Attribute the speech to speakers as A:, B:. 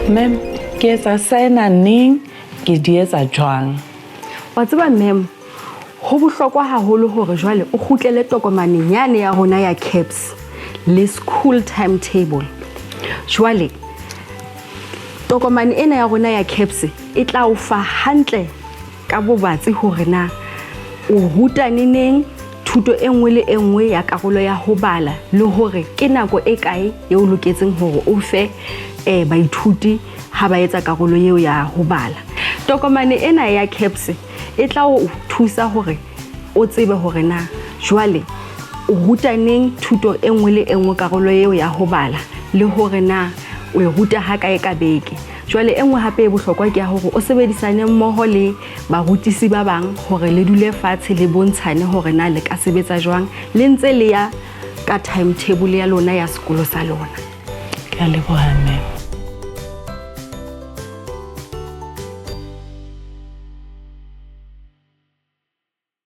A: Ma'am, ke etsa sena neng ke di etsa jwang?
B: Wa tseba ma'am, ho bohlokwa haholo hore jwale o kgutlele tokomaneng yane ya rona ya CAPS le school timetable. Jwale tokomane ena ya rona ya CAPS e tla o fa hantle ka bobatsi hore na o ruta neng thuto e nngwe le e nngwe ya karolo ya ho bala le hore ke nako e kae e o loketseng hore o fe baithuti ha ba etsa karolo eo ya ho bala. Tokomane ena ya CAPS e tla o thusa hore o tsebe hore na jwale o ruta neng thuto e nngwe le e nngwe karolo eo ya ho bala le hore na o e ruta ha kae ka beke. Jwale e nngwe hape e bohlokwa ke ya hore o sebedisane mmoho le barutisi ba bang hore le dule fatshe le bontshane hore na le ka sebetsa jwang le ntse le ya ka timetable ya lona ya sekolo sa lona.
A: Ke a leboha ma'am.